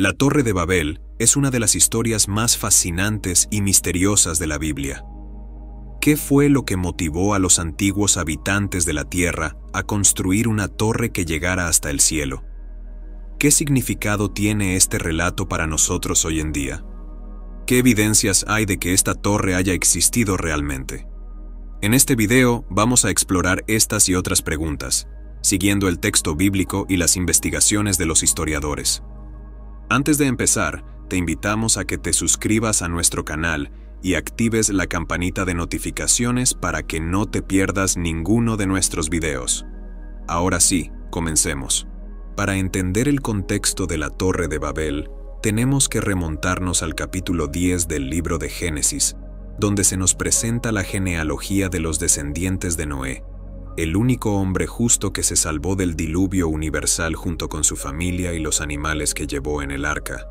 La Torre de Babel es una de las historias más fascinantes y misteriosas de la Biblia. ¿Qué fue lo que motivó a los antiguos habitantes de la tierra a construir una torre que llegara hasta el cielo? ¿Qué significado tiene este relato para nosotros hoy en día? ¿Qué evidencias hay de que esta torre haya existido realmente? En este video vamos a explorar estas y otras preguntas, siguiendo el texto bíblico y las investigaciones de los historiadores. Antes de empezar, te invitamos a que te suscribas a nuestro canal y actives la campanita de notificaciones para que no te pierdas ninguno de nuestros videos. Ahora sí, comencemos. Para entender el contexto de la Torre de Babel, tenemos que remontarnos al capítulo 10 del libro de Génesis, donde se nos presenta la genealogía de los descendientes de Noé, el único hombre justo que se salvó del diluvio universal junto con su familia y los animales que llevó en el arca.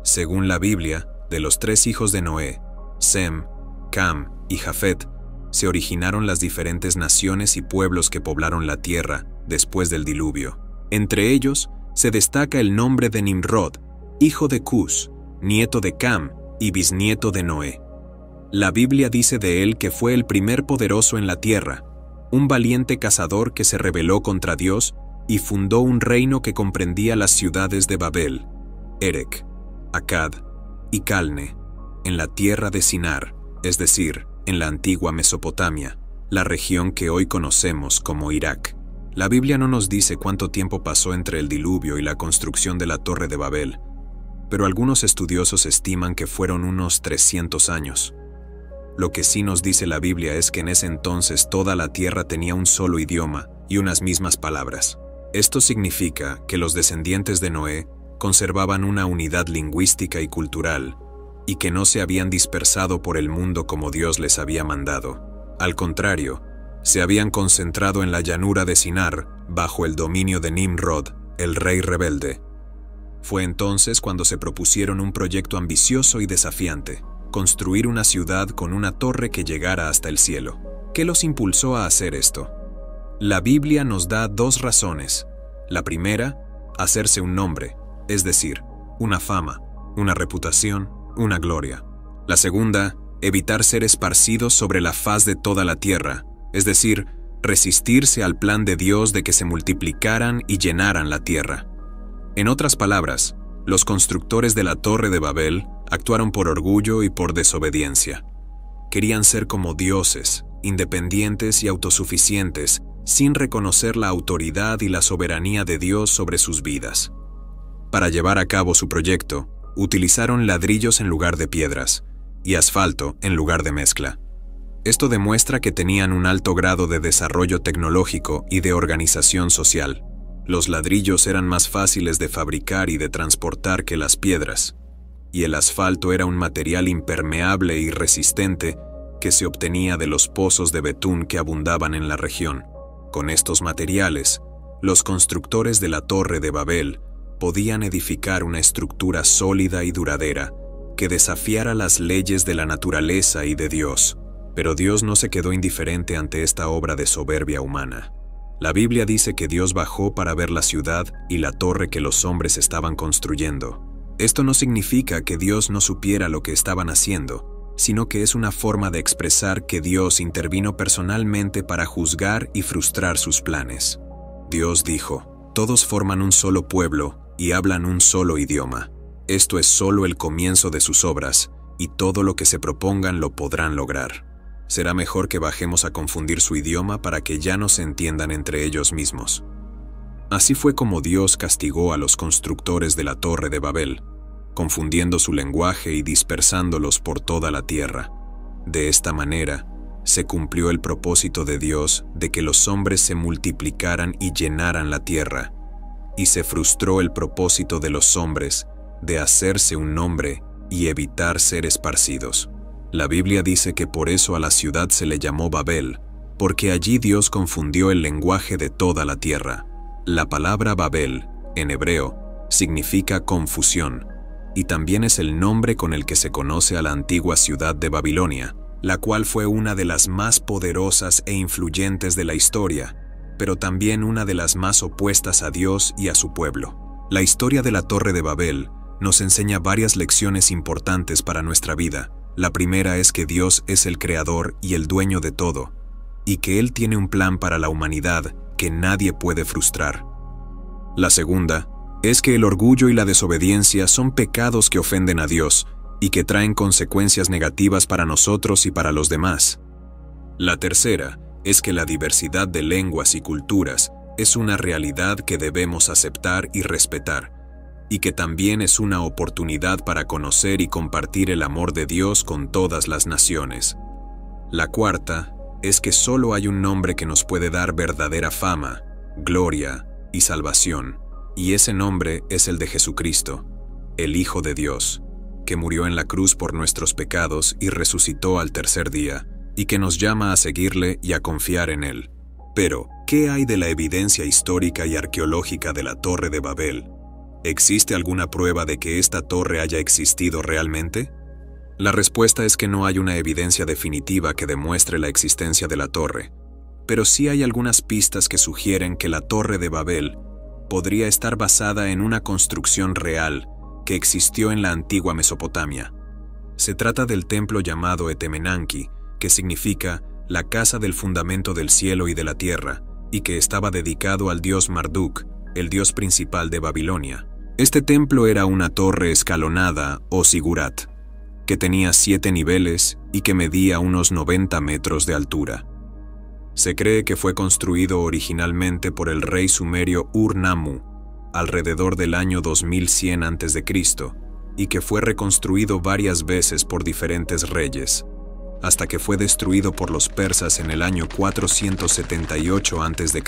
Según la Biblia, de los 3 hijos de Noé, Sem, Cam y Jafet, se originaron las diferentes naciones y pueblos que poblaron la tierra después del diluvio. Entre ellos, se destaca el nombre de Nimrod, hijo de Cus, nieto de Cam y bisnieto de Noé. La Biblia dice de él que fue el primer poderoso en la tierra, un valiente cazador que se rebeló contra Dios y fundó un reino que comprendía las ciudades de Babel, Erec, Akkad y Calne, en la tierra de Sinar, es decir, en la antigua Mesopotamia, la región que hoy conocemos como Irak. La Biblia no nos dice cuánto tiempo pasó entre el diluvio y la construcción de la Torre de Babel, pero algunos estudiosos estiman que fueron unos 300 años. Lo que sí nos dice la Biblia es que en ese entonces toda la tierra tenía un solo idioma y unas mismas palabras. Esto significa que los descendientes de Noé conservaban una unidad lingüística y cultural, y que no se habían dispersado por el mundo como Dios les había mandado. Al contrario, se habían concentrado en la llanura de Sinar, bajo el dominio de Nimrod, el rey rebelde. Fue entonces cuando se propusieron un proyecto ambicioso y desafiante: construir una ciudad con una torre que llegara hasta el cielo. ¿Qué los impulsó a hacer esto? La Biblia nos da 2 razones. La primera, hacerse un nombre, es decir, una fama, una reputación, una gloria. La segunda, evitar ser esparcidos sobre la faz de toda la tierra, es decir, resistirse al plan de Dios de que se multiplicaran y llenaran la tierra. En otras palabras, los constructores de la Torre de Babel actuaron por orgullo y por desobediencia. Querían ser como dioses, independientes y autosuficientes, sin reconocer la autoridad y la soberanía de Dios sobre sus vidas. Para llevar a cabo su proyecto, utilizaron ladrillos en lugar de piedras y asfalto en lugar de mezcla. Esto demuestra que tenían un alto grado de desarrollo tecnológico y de organización social. Los ladrillos eran más fáciles de fabricar y de transportar que las piedras, y el asfalto era un material impermeable y resistente que se obtenía de los pozos de betún que abundaban en la región. Con estos materiales, los constructores de la Torre de Babel podían edificar una estructura sólida y duradera que desafiara las leyes de la naturaleza y de Dios. Pero Dios no se quedó indiferente ante esta obra de soberbia humana. La Biblia dice que Dios bajó para ver la ciudad y la torre que los hombres estaban construyendo. Esto no significa que Dios no supiera lo que estaban haciendo, sino que es una forma de expresar que Dios intervino personalmente para juzgar y frustrar sus planes. Dios dijo: todos forman un solo pueblo y hablan un solo idioma. Esto es solo el comienzo de sus obras, y todo lo que se propongan lo podrán lograr. Será mejor que bajemos a confundir su idioma para que ya no se entiendan entre ellos mismos. Así fue como Dios castigó a los constructores de la Torre de Babel, confundiendo su lenguaje y dispersándolos por toda la tierra. De esta manera, se cumplió el propósito de Dios de que los hombres se multiplicaran y llenaran la tierra, y se frustró el propósito de los hombres de hacerse un nombre y evitar ser esparcidos. La Biblia dice que por eso a la ciudad se le llamó Babel, porque allí Dios confundió el lenguaje de toda la tierra. La palabra Babel, en hebreo, significa confusión, y también es el nombre con el que se conoce a la antigua ciudad de Babilonia, la cual fue una de las más poderosas e influyentes de la historia, pero también una de las más opuestas a Dios y a su pueblo. La historia de la Torre de Babel nos enseña varias lecciones importantes para nuestra vida. La primera es que Dios es el creador y el dueño de todo, y que Él tiene un plan para la humanidad que nadie puede frustrar. La segunda es que el orgullo y la desobediencia son pecados que ofenden a Dios y que traen consecuencias negativas para nosotros y para los demás. La tercera es que la diversidad de lenguas y culturas es una realidad que debemos aceptar y respetar, y que también es una oportunidad para conocer y compartir el amor de Dios con todas las naciones. La cuarta es que solo hay un nombre que nos puede dar verdadera fama, gloria y salvación, y ese nombre es el de Jesucristo, el Hijo de Dios, que murió en la cruz por nuestros pecados y resucitó al tercer día, y que nos llama a seguirle y a confiar en Él. Pero, ¿qué hay de la evidencia histórica y arqueológica de la Torre de Babel? ¿Existe alguna prueba de que esta torre haya existido realmente? La respuesta es que no hay una evidencia definitiva que demuestre la existencia de la torre, pero sí hay algunas pistas que sugieren que la Torre de Babel podría estar basada en una construcción real que existió en la antigua Mesopotamia. Se trata del templo llamado Etemenanki, que significa la casa del fundamento del cielo y de la tierra, y que estaba dedicado al dios Marduk, el dios principal de Babilonia. Este templo era una torre escalonada o sigurat, que tenía 7 niveles y que medía unos 90 metros de altura. Se cree que fue construido originalmente por el rey sumerio Ur-Nammu, alrededor del año 2100 a.C., y que fue reconstruido varias veces por diferentes reyes, hasta que fue destruido por los persas en el año 478 a.C.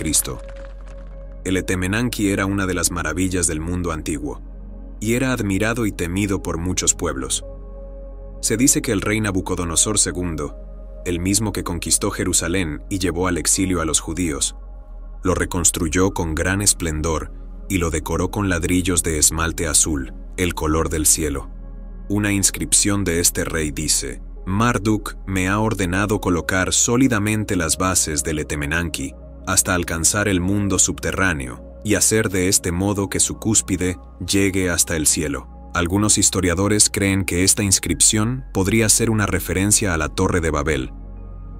El Etemenanki era una de las maravillas del mundo antiguo, y era admirado y temido por muchos pueblos. Se dice que el rey Nabucodonosor II, el mismo que conquistó Jerusalén y llevó al exilio a los judíos, lo reconstruyó con gran esplendor y lo decoró con ladrillos de esmalte azul, el color del cielo. Una inscripción de este rey dice: Marduk me ha ordenado colocar sólidamente las bases del Etemenanki hasta alcanzar el mundo subterráneo y hacer de este modo que su cúspide llegue hasta el cielo. Algunos historiadores creen que esta inscripción podría ser una referencia a la Torre de Babel,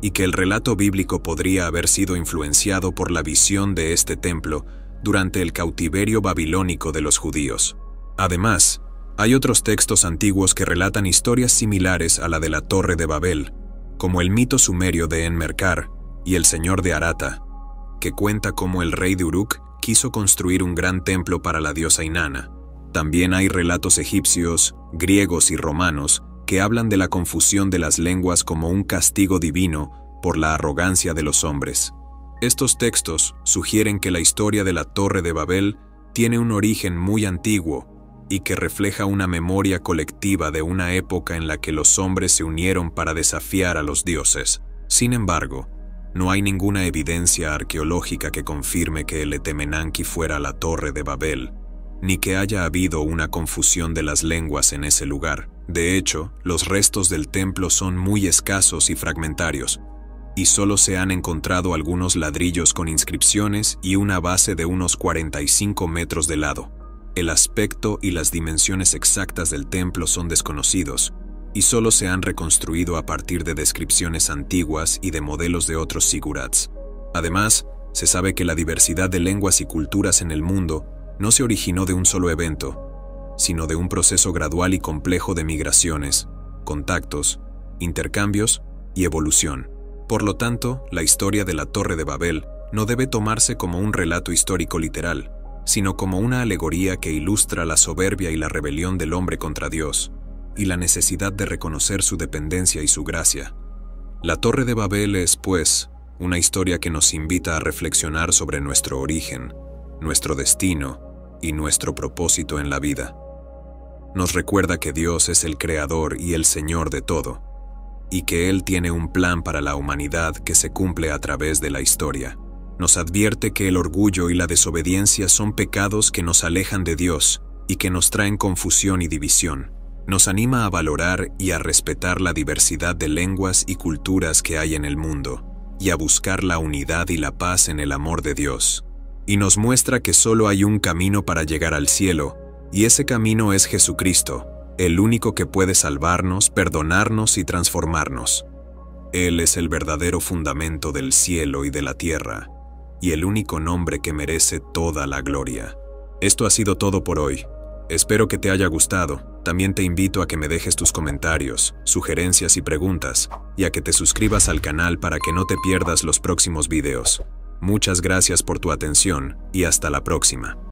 y que el relato bíblico podría haber sido influenciado por la visión de este templo durante el cautiverio babilónico de los judíos. Además, hay otros textos antiguos que relatan historias similares a la de la Torre de Babel, como el mito sumerio de Enmerkar y el Señor de Arata, que cuenta cómo el rey de Uruk quiso construir un gran templo para la diosa Inanna. También hay relatos egipcios, griegos y romanos que hablan de la confusión de las lenguas como un castigo divino por la arrogancia de los hombres. Estos textos sugieren que la historia de la Torre de Babel tiene un origen muy antiguo y que refleja una memoria colectiva de una época en la que los hombres se unieron para desafiar a los dioses. Sin embargo, no hay ninguna evidencia arqueológica que confirme que el Etemenanki fuera la Torre de Babel, ni que haya habido una confusión de las lenguas en ese lugar. De hecho, los restos del templo son muy escasos y fragmentarios, y solo se han encontrado algunos ladrillos con inscripciones y una base de unos 45 metros de lado. El aspecto y las dimensiones exactas del templo son desconocidos, y solo se han reconstruido a partir de descripciones antiguas y de modelos de otros zigurats. Además, se sabe que la diversidad de lenguas y culturas en el mundo no se originó de un solo evento, sino de un proceso gradual y complejo de migraciones, contactos, intercambios y evolución. Por lo tanto, la historia de la Torre de Babel no debe tomarse como un relato histórico literal, sino como una alegoría que ilustra la soberbia y la rebelión del hombre contra Dios, y la necesidad de reconocer su dependencia y su gracia. La Torre de Babel es, pues, una historia que nos invita a reflexionar sobre nuestro origen, nuestro destino y nuestro propósito en la vida. Nos recuerda que Dios es el Creador y el Señor de todo, y que Él tiene un plan para la humanidad que se cumple a través de la historia. Nos advierte que el orgullo y la desobediencia son pecados que nos alejan de Dios y que nos traen confusión y división. Nos anima a valorar y a respetar la diversidad de lenguas y culturas que hay en el mundo, y a buscar la unidad y la paz en el amor de Dios. Y nos muestra que solo hay un camino para llegar al cielo, Y ese camino es Jesucristo, el único que puede salvarnos, perdonarnos y transformarnos. Él es el verdadero fundamento del cielo y de la tierra, y el único nombre que merece toda la gloria. Esto ha sido todo por hoy. Espero que te haya gustado. También te invito a que me dejes tus comentarios, sugerencias y preguntas, y a que te suscribas al canal para que no te pierdas los próximos videos. Muchas gracias por tu atención y hasta la próxima.